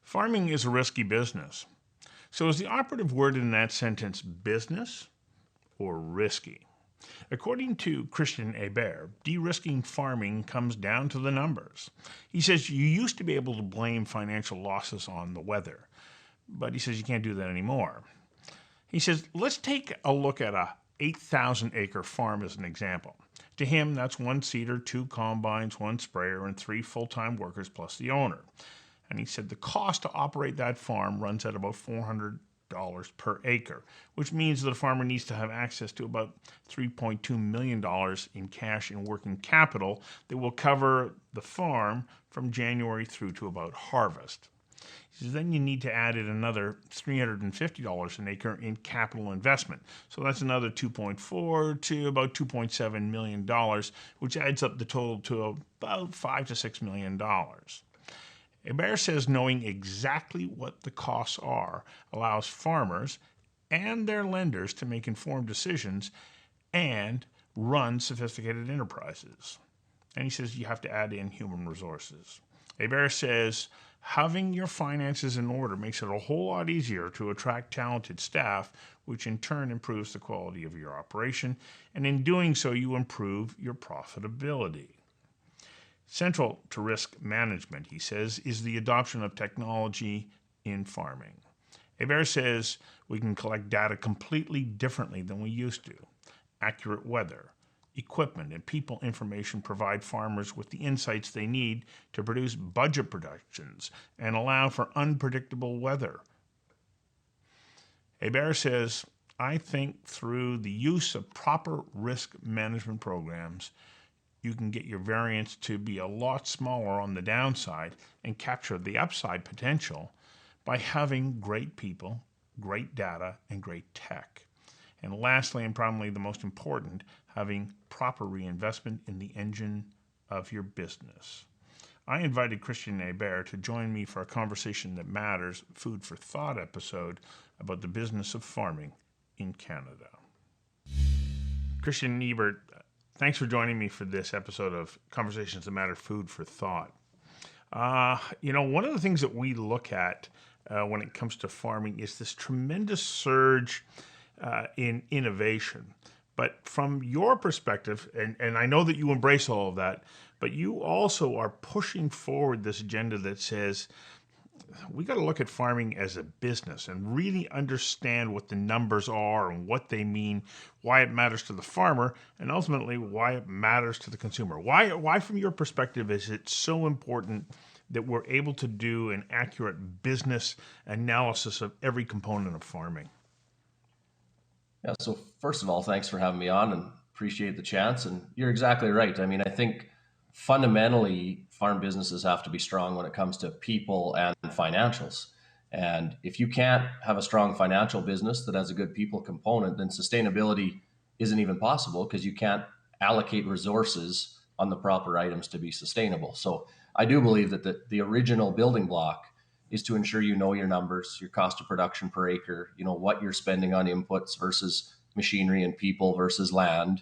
Farming is a risky business. So is the operative word in that sentence business or risky? According to Kristjan Hebert, de-risking farming comes down to the numbers. He says you used to be able to blame financial losses on the weather, but he says you can't do that anymore. He says, let's take a look at a 8,000 acre farm as an example. To him, that's one seeder, 2 combines, 1 sprayer, and 3 full-time workers plus the owner. And he said the cost to operate that farm runs at about $400 per acre, which means that a farmer needs to have access to about $3.2 million in cash and working capital that will cover the farm from January through to about harvest. He says then you need to add in another $350 an acre in capital investment. So that's another 2.4 to about $2.7 million, which adds up the total to about $5 to $6 million. Hebert says knowing exactly what the costs are allows farmers and their lenders to make informed decisions and run sophisticated enterprises. And he says you have to add in human resources. Hebert says having your finances in order makes it a whole lot easier to attract talented staff, which in turn improves the quality of your operation, and in doing so you improve your profitability. Central to risk management, he says, is the adoption of technology in farming. Hebert says we can collect data completely differently than we used to. Accurate weather, equipment, and people information provide farmers with the insights they need to produce budget projections and allow for unpredictable weather. Hebert says, I think through the use of proper risk management programs, you can get your variance to be a lot smaller on the downside and capture the upside potential by having great people, great data, and great tech. And lastly, and probably the most important, having proper reinvestment in the engine of your business. I invited Kristjan Hebert to join me for a Conversation That Matters, Food for Thought episode about the business of farming in Canada. Kristjan Hebert, thanks for joining me for this episode of Conversations That Matter, Food for Thought. One of the things that we look at when it comes to farming is this tremendous surge in innovation. But from your perspective, and I know that you embrace all of that, but you also are pushing forward this agenda that says we got to look at farming as a business and really understand what the numbers are and what they mean, why it matters to the farmer, and ultimately why it matters to the consumer. Why from your perspective, is it so important that we're able to do an accurate business analysis of every component of farming? Yeah, so first of all, thanks for having me on and appreciate the chance. And you're exactly right. I mean, I think fundamentally farm businesses have to be strong when it comes to people and financials. And if you can't have a strong financial business that has a good people component, then sustainability isn't even possible because you can't allocate resources on the proper items to be sustainable. So I do believe that the original building block is to ensure you know your numbers, your cost of production per acre, you know what you're spending on inputs versus machinery and people versus land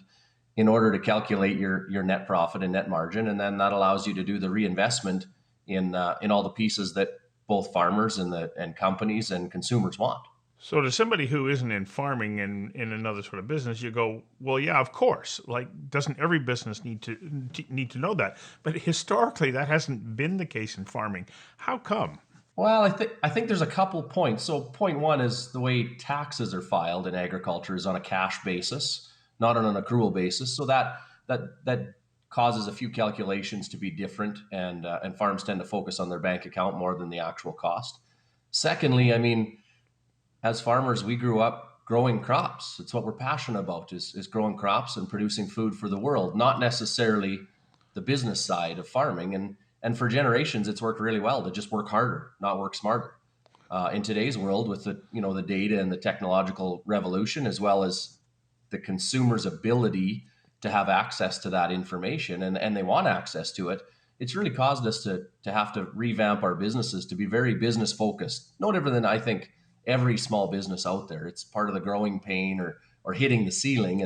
in order to calculate your net profit and net margin. And then that allows you to do the reinvestment in all the pieces that both farmers and companies and consumers want. So to somebody who isn't in farming and in another sort of business, you go, well, yeah, of course. Like, doesn't every business need to know that? But historically, that hasn't been the case in farming. How come? Well, I think there's a couple points. So point one is the way taxes are filed in agriculture is on a cash basis, not on an accrual basis. So that causes a few calculations to be different, and farms tend to focus on their bank account more than the actual cost. Secondly, I mean, as farmers, we grew up growing crops. It's what we're passionate about is growing crops and producing food for the world, not necessarily the business side of farming. And for generations, it's worked really well to just work harder, not work smarter. In today's world, with the data and the technological revolution, as well as the consumer's ability to have access to that information, and they want access to it, it's really caused us to have to revamp our businesses to be very business focused. No different than I think every small business out there. It's part of the growing pain or hitting the ceiling,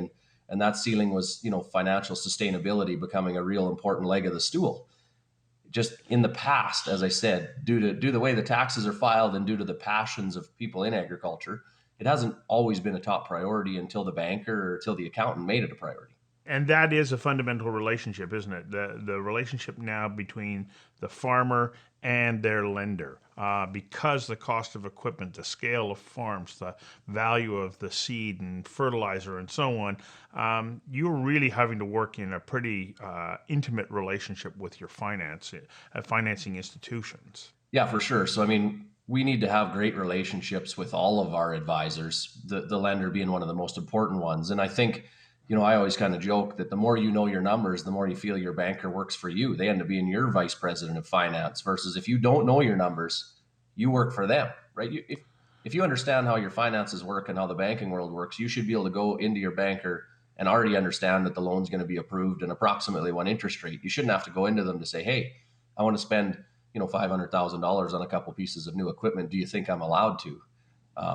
and that ceiling was, financial sustainability becoming a real important leg of the stool. Just in the past, as I said, due to the way the taxes are filed and due to the passions of people in agriculture, it hasn't always been a top priority until the banker or until the accountant made it a priority. And that is a fundamental relationship, isn't it? The relationship now between the farmer and their lender, because the cost of equipment, the scale of farms, the value of the seed and fertilizer, and so on, you're really having to work in a pretty intimate relationship with your financing institutions. Yeah, for sure. So, I mean, we need to have great relationships with all of our advisors, the lender being one of the most important ones. And I think, I always kind of joke that the more you know your numbers, the more you feel your banker works for you. They end up being your vice president of finance versus if you don't know your numbers, you work for them, right? If you understand how your finances work and how the banking world works, you should be able to go into your banker and already understand that the loan's going to be approved and approximately one interest rate. You shouldn't have to go into them to say, hey, I want to spend $500,000 on a couple pieces of new equipment. Do you think I'm allowed to?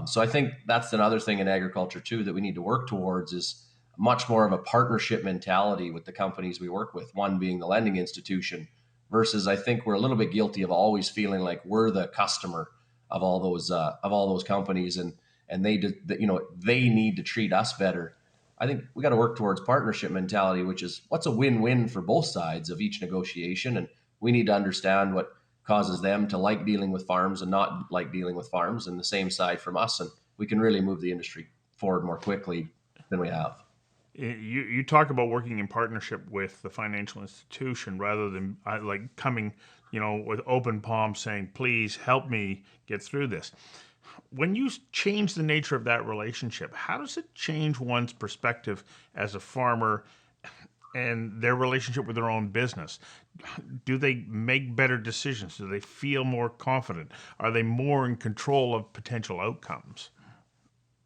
So I think that's another thing in agriculture too that we need to work towards is much more of a partnership mentality with the companies we work with. One being the lending institution, versus I think we're a little bit guilty of always feeling like we're the customer of all those companies, and they need to treat us better. I think we got to work towards partnership mentality, which is what's a win-win for both sides of each negotiation, and we need to understand what causes them to like dealing with farms and not like dealing with farms, and the same side from us, and we can really move the industry forward more quickly than we have. You talk about working in partnership with the financial institution rather than like coming, with open palms saying, please help me get through this. When you change the nature of that relationship, how does it change one's perspective as a farmer and their relationship with their own business? Do they make better decisions? Do they feel more confident? Are they more in control of potential outcomes?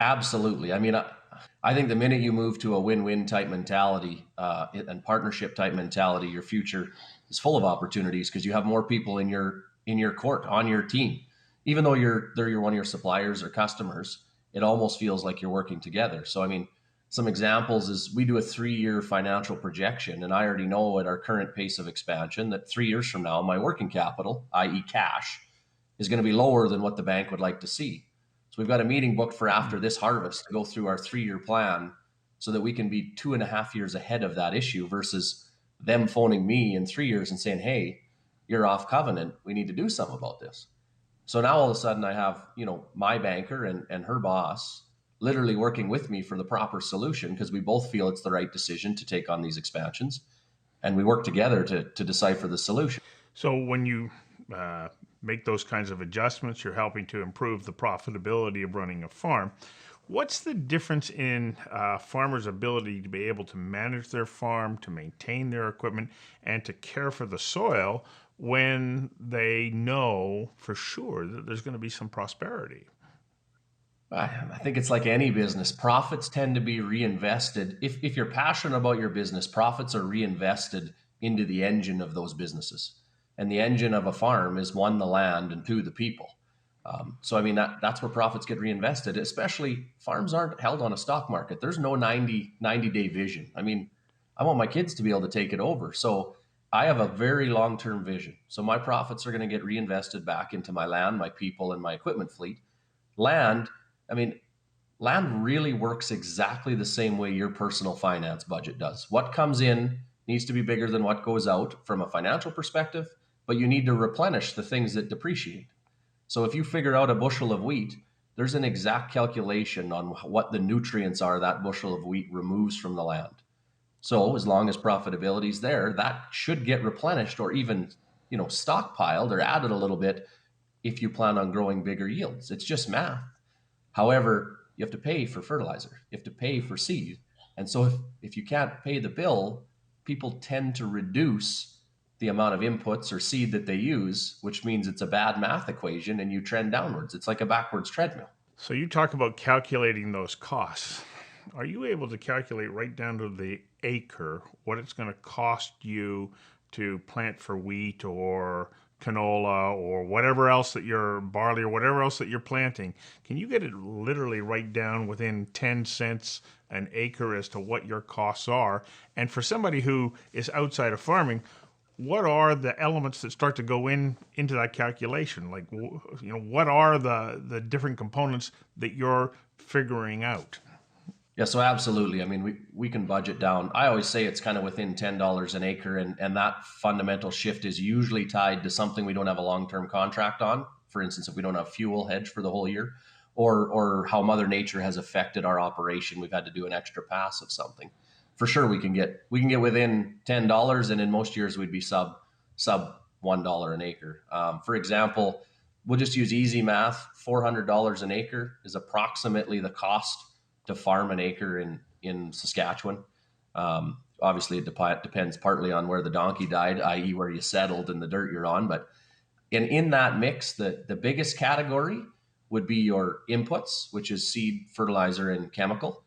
Absolutely. I mean, I think the minute you move to a win-win type mentality and partnership type mentality, your future is full of opportunities because you have more people in your court on your team. Even though they're one of your suppliers or customers, it almost feels like you're working together. So, I mean, some examples is we do a 3-year financial projection, and I already know at our current pace of expansion that 3 years from now, my working capital, i.e., cash, is going to be lower than what the bank would like to see. So we've got a meeting booked for after this harvest to go through our 3-year plan so that we can be 2.5 years ahead of that issue versus them phoning me in 3 years and saying, hey, you're off covenant. We need to do something about this. So now all of a sudden I have, my banker and her boss literally working with me for the proper solution because we both feel it's the right decision to take on these expansions. And we work together to decipher the solution. So when you uh, make those kinds of adjustments, you're helping to improve the profitability of running a farm. What's the difference in farmers' ability to be able to manage their farm, to maintain their equipment, and to care for the soil when they know for sure that there's going to be some prosperity? I think it's like any business. Profits tend to be reinvested. If you're passionate about your business, profits are reinvested into the engine of those businesses. And the engine of a farm is one, the land, and two, the people. So, I mean, that's where profits get reinvested, especially farms aren't held on a stock market. There's no 90-day vision. I mean, I want my kids to be able to take it over. So I have a very long-term vision. So my profits are going to get reinvested back into my land, my people, and my equipment fleet. Land, I mean, land really works exactly the same way your personal finance budget does. What comes in needs to be bigger than what goes out from a financial perspective, but you need to replenish the things that depreciate. So if you figure out a bushel of wheat, there's an exact calculation on what the nutrients are that bushel of wheat removes from the land. So as long as profitability is there, that should get replenished or even, stockpiled or added a little bit if you plan on growing bigger yields. It's just math. However, you have to pay for fertilizer, you have to pay for seed. And so if you can't pay the bill, people tend to reduce the amount of inputs or seed that they use, which means it's a bad math equation and you trend downwards. It's like a backwards treadmill. So you talk about calculating those costs. Are you able to calculate right down to the acre what it's going to cost you to plant for wheat or canola or whatever else that you're barley or whatever else that you're planting, can you get it literally right down within 10 cents an acre as to what your costs are? And for somebody who is outside of farming, what are the elements that start to go into that calculation? Like, what are the different components that you're figuring out? Yeah, so absolutely. I mean, we can budget down. I always say it's kind of within $10 an acre, and that fundamental shift is usually tied to something we don't have a long-term contract on. For instance, if we don't have fuel hedge for the whole year, or how Mother Nature has affected our operation, we've had to do an extra pass of something. For sure, we can get within $10, and in most years we'd be sub $1 an acre. For example, we'll just use easy math. $400 an acre is approximately the cost to farm an acre in Saskatchewan. Obviously, it depends partly on where the donkey died, i.e., where you settled and the dirt you're on. But in that mix, the biggest category would be your inputs, which is seed, fertilizer, and chemical.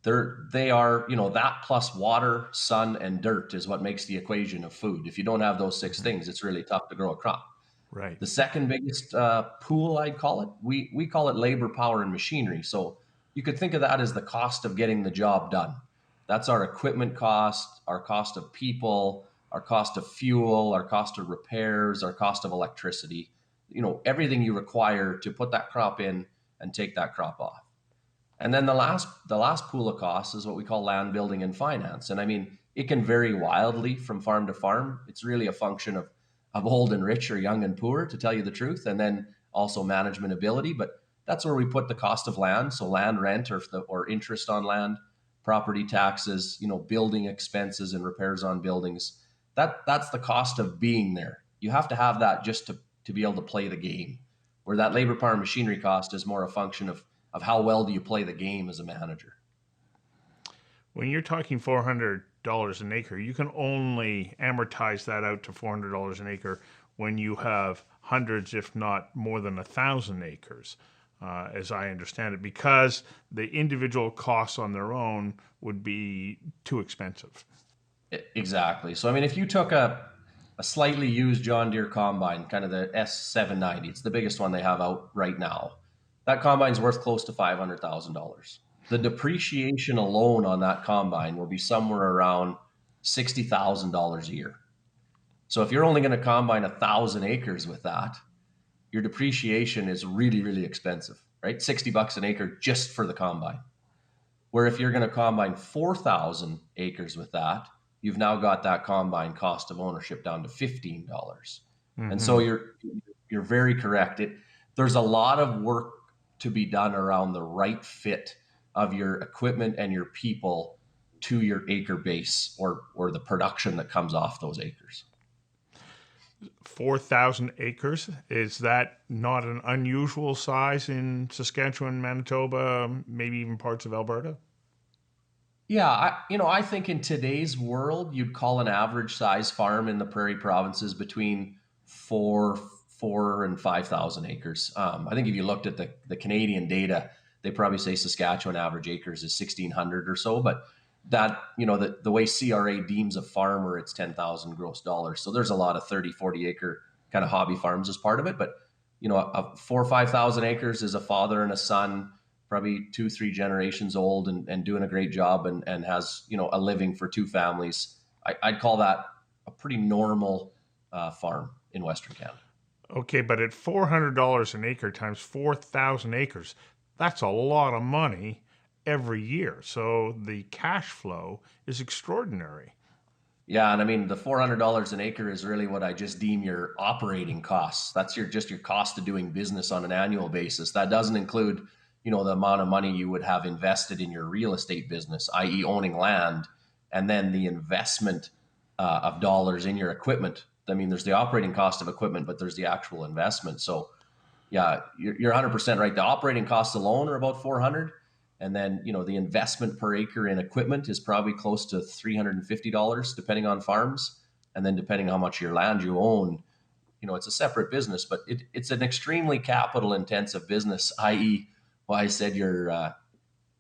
They are, that plus water, sun, and dirt is what makes the equation of food. If you don't have those six things, it's really tough to grow a crop. Right. The second biggest pool, I'd call it, we call it labor, power, and machinery. So you could think of that as the cost of getting the job done. That's our equipment cost, our cost of people, our cost of fuel, our cost of repairs, our cost of electricity, everything you require to put that crop in and take that crop off. And then the last pool of costs is what we call land, building, and finance. And I mean, it can vary wildly from farm to farm. It's really a function of old and rich or young and poor, to tell you the truth, and then also management ability. But that's where we put the cost of land. So land rent or interest on land, property taxes, building expenses and repairs on buildings. That's the cost of being there. You have to have that just to be able to play the game. Where that labor, power, and machinery cost is more a function of how well do you play the game as a manager. When you're talking $400 an acre, you can only amortize that out to $400 an acre when you have hundreds, if not more than 1,000 acres, as I understand it, because the individual costs on their own would be too expensive. Exactly. So I mean, if you took a slightly used John Deere combine, kind of the S790, it's the biggest one they have out right now. That combine's worth close to $500,000. The depreciation alone on that combine will be somewhere around $60,000 a year. So if you're only going to combine 1,000 acres with that, your depreciation is really, really expensive, right? $60 an acre just for the combine. Where if you're going to combine 4,000 acres with that, you've now got that combine cost of ownership down to $15. And so you're very correct. There's a lot of work to be done around the right fit of your equipment and your people to your acre base or the production that comes off those acres. 4,000 acres, is that not an unusual size in Saskatchewan, Manitoba, maybe even parts of Alberta? Yeah, I think in today's world, you'd call an average size farm in the prairie provinces between four and 5,000 acres. I think if you looked at the Canadian data, they probably say Saskatchewan average acres is 1,600 or so. But that, the way CRA deems a farmer, it's 10,000 gross dollars. So there's a lot of 30, 40 acre kind of hobby farms as part of it. But, 4 or 5,000 acres is a father and a son, probably 2, 3 generations old and doing a great job and has, a living for two families. I'd call that a pretty normal farm in Western Canada. Okay, but at $400 an acre times 4,000 acres, that's a lot of money every year. So the cash flow is extraordinary. Yeah, and I mean the $400 an acre is really what I just deem your operating costs. That's your cost of doing business on an annual basis. That doesn't include, the amount of money you would have invested in your real estate business, i.e., owning land, and then the investment of dollars in your equipment. I mean, there's the operating cost of equipment, but there's the actual investment. So, yeah, you're 100% right. The operating costs alone are about 400, and then the investment per acre in equipment is probably close to $350, depending on farms, and then depending on how much of your land you own, it's a separate business, but it's an extremely capital intensive business. I.e., why I said your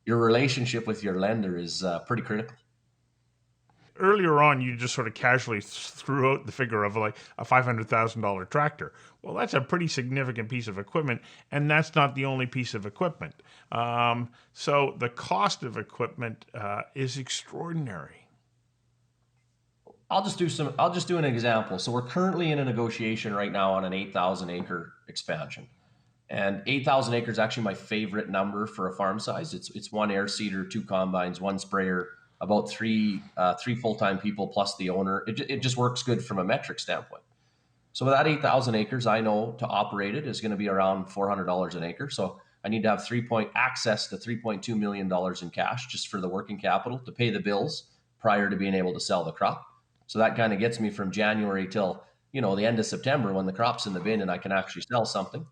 relationship with your lender is pretty critical. earlier on, you just sort of casually threw out the figure of like a $500,000 tractor. Well, that's a pretty significant piece of equipment, and that's not the only piece of equipment. So the cost of equipment is extraordinary. I'll just do an example. So we're currently in a negotiation right now on an 8,000 acre expansion. And 8,000 acres is actually my favorite number for a farm size. It's one air seeder, two combines, one sprayer, about three full-time people plus the owner. It just works good from a metric standpoint. So with that 8,000 acres, I know to operate it is going to be around $400 an acre. So I need to have access to $3.2 million in cash just for the working capital to pay the bills prior to being able to sell the crop. So that kind of gets me from January till, the end of September when the crop's in the bin and I can actually sell something.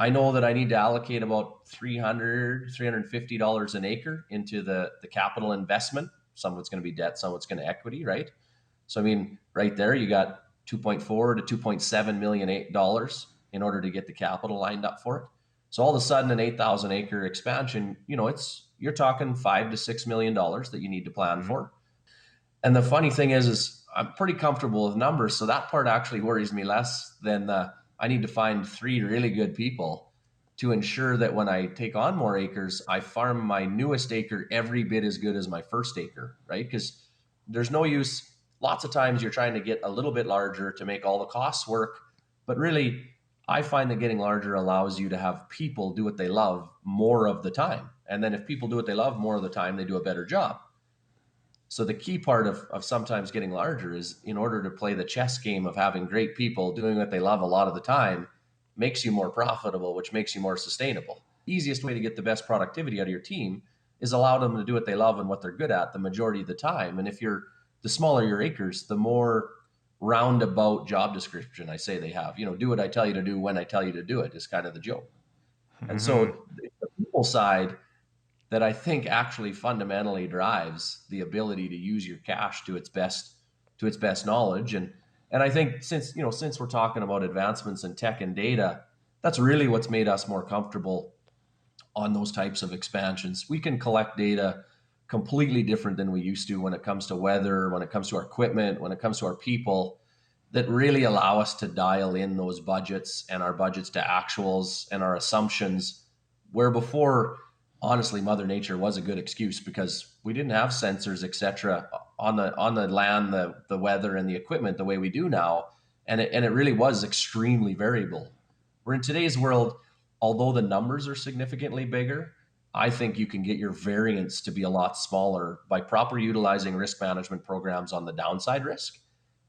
I know that I need to allocate about $350 an acre into the capital investment. Some of it's going to be debt, some of it's going to equity, right? So, right there, you got 2.4 to 2.7 million dollars in order to get the capital lined up for it. So all of a sudden, an 8,000 acre expansion, you're talking $5 to $6 million that you need to plan for. And the funny thing is I'm pretty comfortable with numbers. So that part actually worries me less than I need to find 3 really good people to ensure that when I take on more acres, I farm my newest acre every bit as good as my first acre, right? Because there's no use. Lots of times you're trying to get a little bit larger to make all the costs work. But really, I find that getting larger allows you to have people do what they love more of the time. And then if people do what they love more of the time, they do a better job. So the key part of sometimes getting larger is in order to play the chess game of having great people doing what they love a lot of the time makes you more profitable, which makes you more sustainable. Easiest way to get the best productivity out of your team is allow them to do what they love and what they're good at the majority of the time. And if the smaller your acres, the more roundabout job description I say they have. Do what I tell you to do when I tell you to do it is kind of the joke. And so the people side that I think actually fundamentally drives the ability to use your cash to its best knowledge. And I think since we're talking about advancements in tech and data, that's really what's made us more comfortable on those types of expansions. We can collect data completely different than we used to when it comes to weather, when it comes to our equipment, when it comes to our people, that really allow us to dial in those budgets and our budgets to actuals and our assumptions, where before, honestly, Mother Nature was a good excuse because we didn't have sensors, et cetera, on the land, the weather, and the equipment the way we do now, and it really was extremely variable. Where in today's world, although the numbers are significantly bigger, I think you can get your variance to be a lot smaller by proper utilizing risk management programs on the downside risk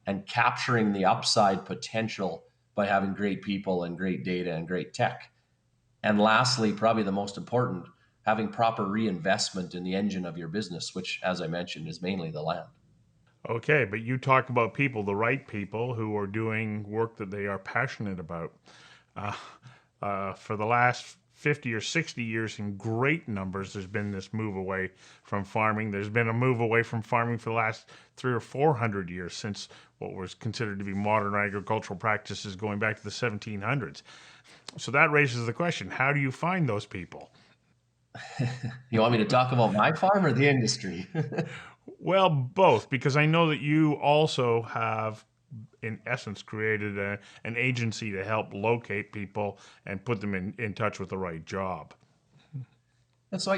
and capturing the upside potential by having great people and great data and great tech. And lastly, probably the most important, having proper reinvestment in the engine of your business, which, as I mentioned, is mainly the land. Okay, but you talk about people, the right people who are doing work that they are passionate about. For the last 50 or 60 years, in great numbers, there's been this move away from farming. There's been a move away from farming for the last 300 or 400 years since what was considered to be modern agricultural practices going back to the 1700s. So that raises the question, how do you find those people? You want me to talk about my farm or the industry? Well, both, because I know that you also have, in essence, created an agency to help locate people and put them in touch with the right job. And so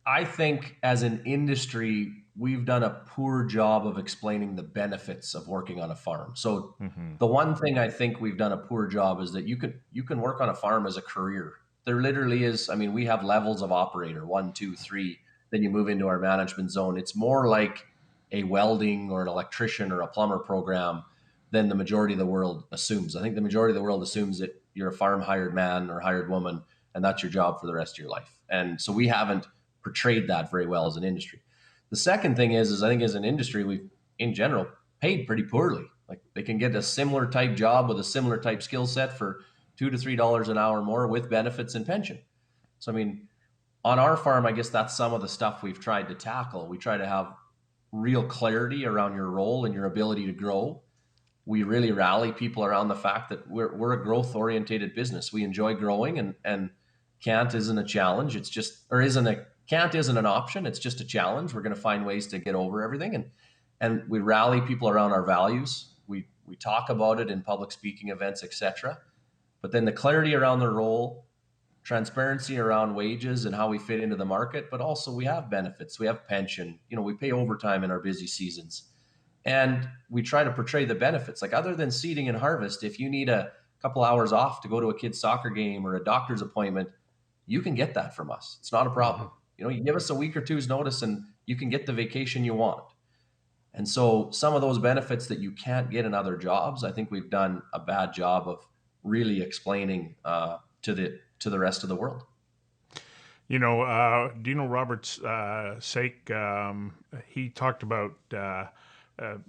I think as an industry, we've done a poor job of explaining the benefits of working on a farm. So the one thing I think we've done a poor job is that you can work on a farm as a career. There literally is, we have levels of operator, 1, 2, 3, then you move into our management zone. It's more like a welding or an electrician or a plumber program than the majority of the world assumes. I think the majority of the world assumes that you're a farm hired man or hired woman, and that's your job for the rest of your life. And so we haven't portrayed that very well as an industry. The second thing is I think as an industry, we've in general paid pretty poorly. Like they can get a similar type job with a similar type skill set for $2 to $3 an hour more with benefits and pension. So, on our farm, I guess that's some of the stuff we've tried to tackle. We try to have real clarity around your role and your ability to grow. We really rally people around the fact that we're a growth orientated business. We enjoy growing, and can't isn't a challenge. It's just, can't isn't an option. It's just a challenge. We're going to find ways to get over everything. and we rally people around our values. We talk about it in public speaking events, etc. But then the clarity around the role, transparency around wages and how we fit into the market, but also we have benefits, we have pension, we pay overtime in our busy seasons. And we try to portray the benefits. Like, other than seeding and harvest, if you need a couple hours off to go to a kid's soccer game or a doctor's appointment, you can get that from us. It's not a problem. You give us a week or two's notice and you can get the vacation you want. And so some of those benefits that you can't get in other jobs, I think we've done a bad job of really explaining to the rest of the world. Do you know Robert's sake? He talked about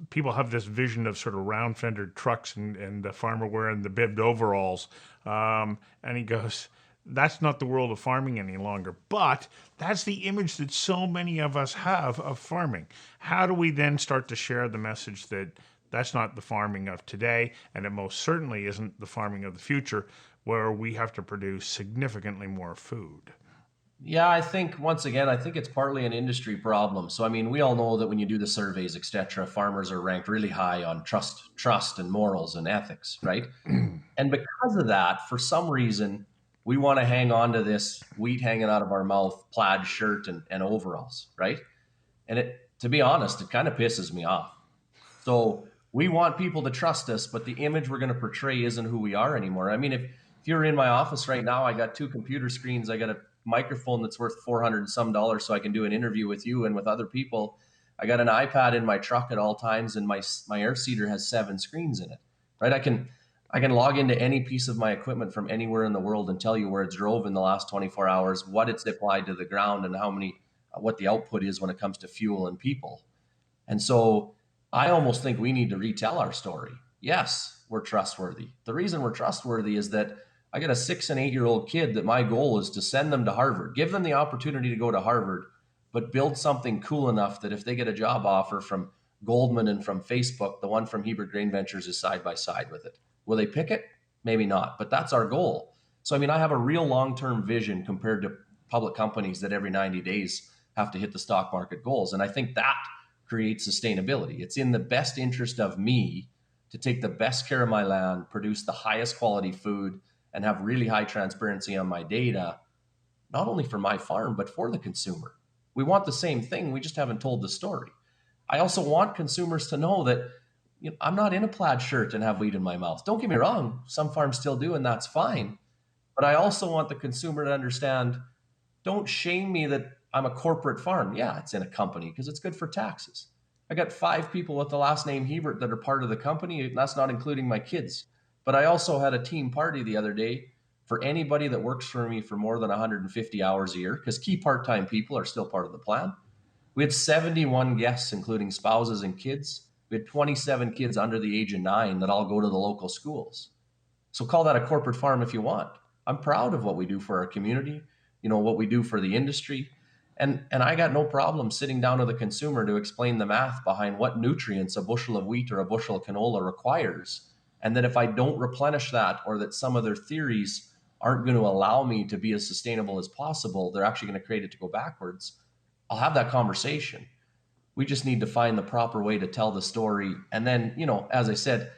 people have this vision of sort of round-fendered trucks and the farmer wearing the bibbed overalls. And he goes, that's not the world of farming any longer. But that's the image that so many of us have of farming. How do we then start to share the message that that's not the farming of today, and it most certainly isn't the farming of the future, where we have to produce significantly more food? Yeah, I think, once again, I think it's partly an industry problem. So, I mean, we all know that when you do the surveys, et cetera, farmers are ranked really high on trust and morals and ethics, right? And because of that, for some reason, we want to hang on to this wheat hanging out of our mouth, plaid shirt and overalls, right? And to be honest, it kind of pisses me off. So we want people to trust us, but the image we're going to portray isn't who we are anymore. I mean, if you're in my office right now, I got 2 computer screens, I got a microphone that's worth $400 and some so I can do an interview with you and with other people. I got an iPad in my truck at all times, and my air seeder has 7 screens in it, right? I can log into any piece of my equipment from anywhere in the world and tell you where it's drove in the last 24 hours, what it's applied to the ground, and what the output is when it comes to fuel and people. And so I almost think we need to retell our story. Yes, we're trustworthy. The reason we're trustworthy is that I got a 6 and 8-year-old kid that my goal is to send them to Harvard, give them the opportunity to go to Harvard, but build something cool enough that if they get a job offer from Goldman and from Facebook, the one from Hebert Grain Ventures is side by side with it. Will they pick it? Maybe not, but that's our goal. So, I mean, I have a real long-term vision compared to public companies that every 90 days have to hit the stock market goals. And I think that creates sustainability. It's in the best interest of me to take the best care of my land, produce the highest quality food, and have really high transparency on my data, not only for my farm, but for the consumer. We want the same thing. We just haven't told the story. I also want consumers to know that I'm not in a plaid shirt and have wheat in my mouth. Don't get me wrong. Some farms still do, and that's fine. But I also want the consumer to understand, don't shame me that I'm a corporate farm. Yeah, it's in a company because it's good for taxes. I got 5 people with the last name Hebert that are part of the company, and that's not including my kids. But I also had a team party the other day for anybody that works for me for more than 150 hours a year, because key part-time people are still part of the plan. We had 71 guests, including spouses and kids. We had 27 kids under the age of 9 that all go to the local schools. So call that a corporate farm if you want. I'm proud of what we do for our community, what we do for the industry. And I got no problem sitting down with the consumer to explain the math behind what nutrients a bushel of wheat or a bushel of canola requires. And that if I don't replenish that, or that some of their theories aren't going to allow me to be as sustainable as possible, they're actually going to create it to go backwards, I'll have that conversation. We just need to find the proper way to tell the story. And then, as I said,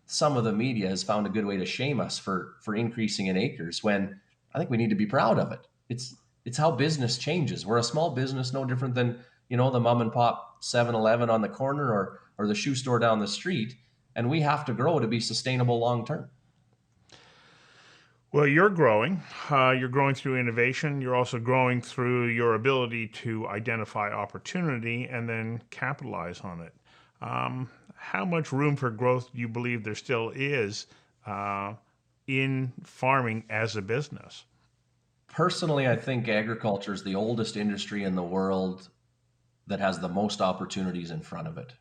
some of the media has found a good way to shame us for increasing in acres, when I think we need to be proud of it. It's how business changes. We're a small business, no different than, the mom and pop 7-Eleven on the corner or the shoe store down the street. And we have to grow to be sustainable long term. Well, you're growing. You're growing through innovation. You're also growing through your ability to identify opportunity and then capitalize on it. How much room for growth do you believe there still is in farming as a business? Personally, I think agriculture is the oldest industry in the world that has the most opportunities in front of it.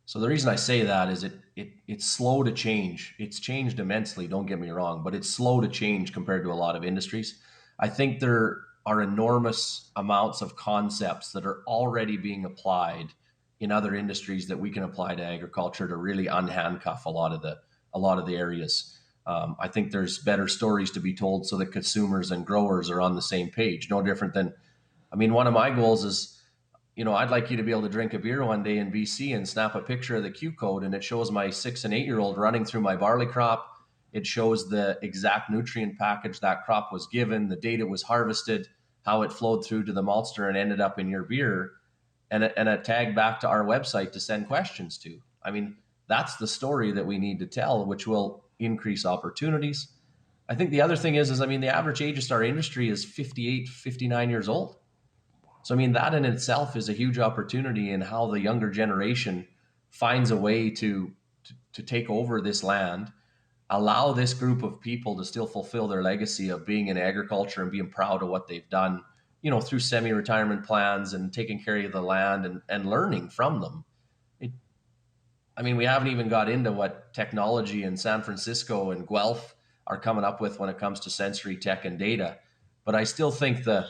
So the reason I say that is it's slow to change. It's changed immensely, don't get me wrong, but it's slow to change compared to a lot of industries. I think there are enormous amounts of concepts that are already being applied in other industries that we can apply to agriculture to really unhandcuff a lot of the areas. I think there's better stories to be told so that consumers and growers are on the same page. No different than, one of my goals is, I'd like you to be able to drink a beer one day in BC and snap a picture of the Q code, and it shows my 6 and 8 year old running through my barley crop. It shows the exact nutrient package that crop was given, the date it was harvested, how it flowed through to the maltster and ended up in your beer, and a tag back to our website to send questions to. I mean, that's the story that we need to tell, which will increase opportunities. I think the other thing is I mean, the average age of our industry is 58, 59 years old. So, I mean, that in itself is a huge opportunity in how the younger generation finds a way to take over this land, allow this group of people to still fulfill their legacy of being in agriculture and being proud of what they've done, through semi-retirement plans and taking care of the land and learning from them. It, I mean, we haven't even got into what technology in San Francisco and Guelph are coming up with when it comes to sensory tech and data. But I still think the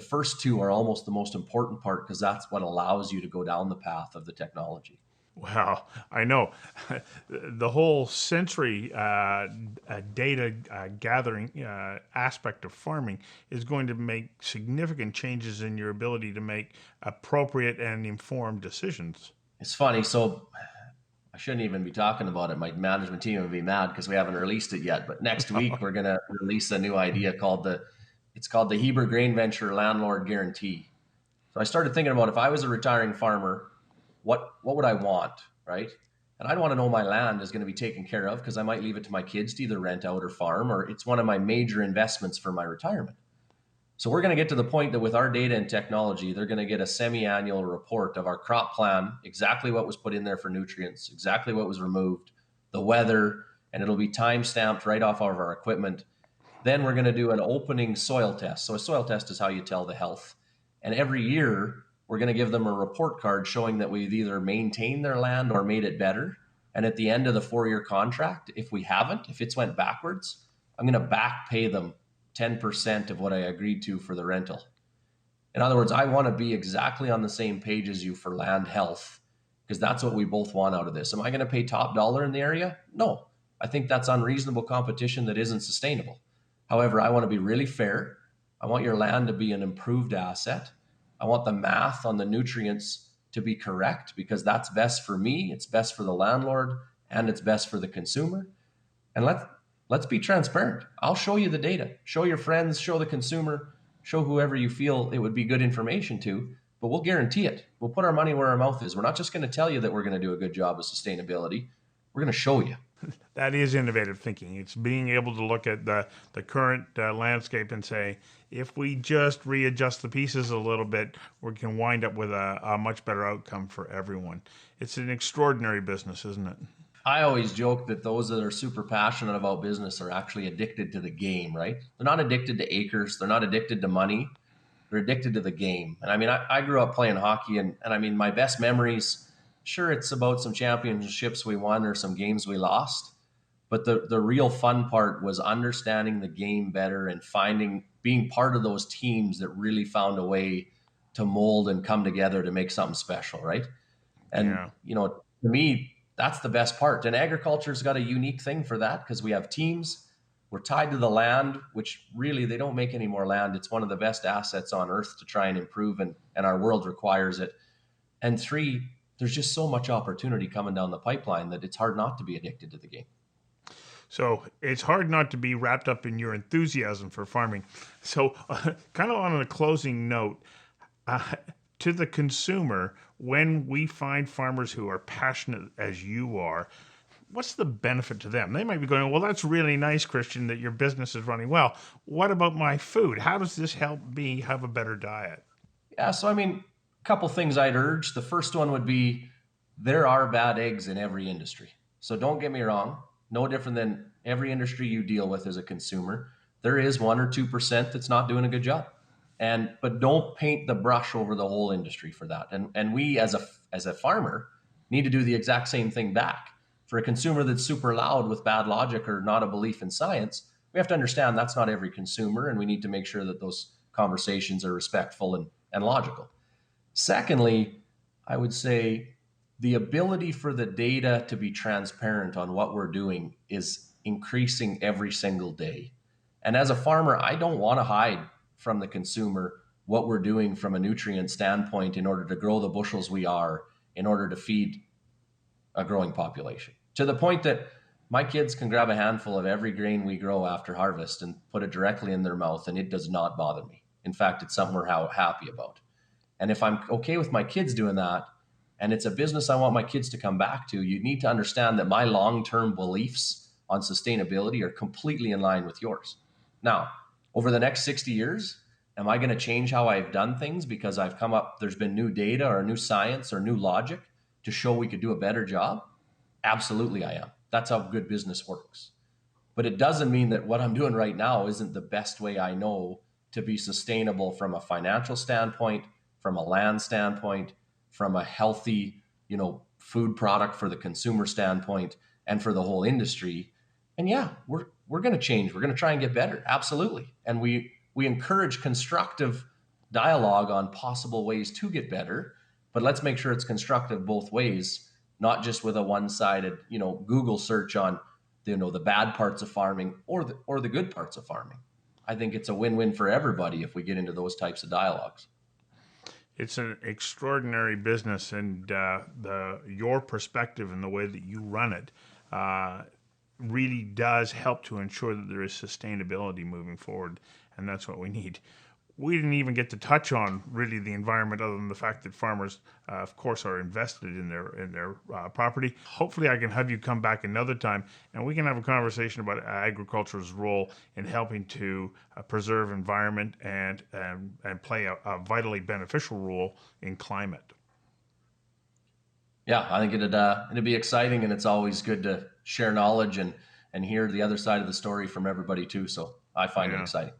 first two are almost the most important part because that's what allows you to go down the path of the technology. Wow, I know. The whole sensory data gathering aspect of farming is going to make significant changes in your ability to make appropriate and informed decisions. It's funny. So I shouldn't even be talking about it. My management team would be mad because we haven't released it yet. But next week we're going to release a new idea it's called the Hebert Grain Venture Landlord Guarantee. So I started thinking about if I was a retiring farmer, what would I want, right? And I'd want to know my land is going to be taken care of because I might leave it to my kids to either rent out or farm, or it's one of my major investments for my retirement. So we're going to get to the point that with our data and technology, they're going to get a semi-annual report of our crop plan, exactly what was put in there for nutrients, exactly what was removed, the weather, and it'll be time stamped right off of our equipment. Then we're going to do an opening soil test. So a soil test is how you tell the health. And every year we're going to give them a report card showing that we've either maintained their land or made it better. And at the end of the 4-year contract, if we haven't, if it's went backwards, I'm going to back pay them 10% of what I agreed to for the rental. In other words, I want to be exactly on the same page as you for land health because that's what we both want out of this. Am I going to pay top dollar in the area? No. I think that's unreasonable competition that isn't sustainable. However, I want to be really fair. I want your land to be an improved asset. I want the math on the nutrients to be correct because that's best for me, it's best for the landlord, and it's best for the consumer. And let's be transparent. I'll show you the data. Show your friends, show the consumer, show whoever you feel it would be good information to, but we'll guarantee it. We'll put our money where our mouth is. We're not just going to tell you that we're going to do a good job of sustainability. We're going to show you. That is innovative thinking. It's being able to look at the current landscape and say, if we just readjust the pieces a little bit, we can wind up with a much better outcome for everyone. It's an extraordinary business, isn't it? I always joke that those that are super passionate about business are actually addicted to the game, right? They're not addicted to acres. They're not addicted to money. They're addicted to the game. And I mean, I grew up playing hockey, and I mean, my best memories, sure, it's about some championships we won or some games we lost. But the real fun part was understanding the game better and being part of those teams that really found a way to mold and come together to make something special, right? And, Yeah. To me, that's the best part. And agriculture's got a unique thing for that because we have teams. We're tied to the land, which really they don't make any more land. It's one of the best assets on earth to try and improve, and our world requires it. And three, there's just so much opportunity coming down the pipeline that it's hard not to be addicted to the game. So it's hard not to be wrapped up in your enthusiasm for farming. So, kind of on a closing note, uh, to the consumer, when we find farmers who are passionate as you are, what's the benefit to them? They might be going, well, that's really nice, Kristjan, that your business is running well. What about my food? How does this help me have a better diet? Yeah, so I mean, a couple things I'd urge. The first one would be there are bad eggs in every industry. So don't get me wrong, no different than every industry you deal with as a consumer. There is 1 or 2% that's not doing a good job. But don't paint the brush over the whole industry for that. And we as a farmer need to do the exact same thing back. For a consumer that's super loud with bad logic or not a belief in science, we have to understand that's not every consumer, and we need to make sure that those conversations are respectful and logical. Secondly, I would say the ability for the data to be transparent on what we're doing is increasing every single day. And as a farmer, I don't want to hide from the consumer what we're doing from a nutrient standpoint in order to grow the bushels we are, in order to feed a growing population. To the point that my kids can grab a handful of every grain we grow after harvest and put it directly in their mouth, and it does not bother me. In fact, it's something we're happy about. And if I'm okay with my kids doing that, and it's a business I want my kids to come back to, you need to understand that my long-term beliefs on sustainability are completely in line with yours. Now, over the next 60 years, am I going to change how I've done things because I've come up, there's been new data or new science or new logic to show we could do a better job? Absolutely, I am. That's how good business works. But it doesn't mean that what I'm doing right now isn't the best way I know to be sustainable from a financial standpoint, from a land standpoint, from a healthy, food product for the consumer standpoint, and for the whole industry. And yeah, we're going to change. We're going to try and get better. Absolutely. And we encourage constructive dialogue on possible ways to get better, but let's make sure it's constructive both ways, not just with a one-sided, Google search on the bad parts of farming or the good parts of farming. I think it's a win-win for everybody if we get into those types of dialogues. It's an extraordinary business, and your perspective and the way that you run it really does help to ensure that there is sustainability moving forward, and that's what we need. We didn't even get to touch on really the environment, other than the fact that farmers, of course, are invested in their property. Hopefully, I can have you come back another time, and we can have a conversation about agriculture's role in helping to preserve environment and play a vitally beneficial role in climate. Yeah, I think it'd be exciting, and it's always good to share knowledge and hear the other side of the story from everybody too. So I find it exciting.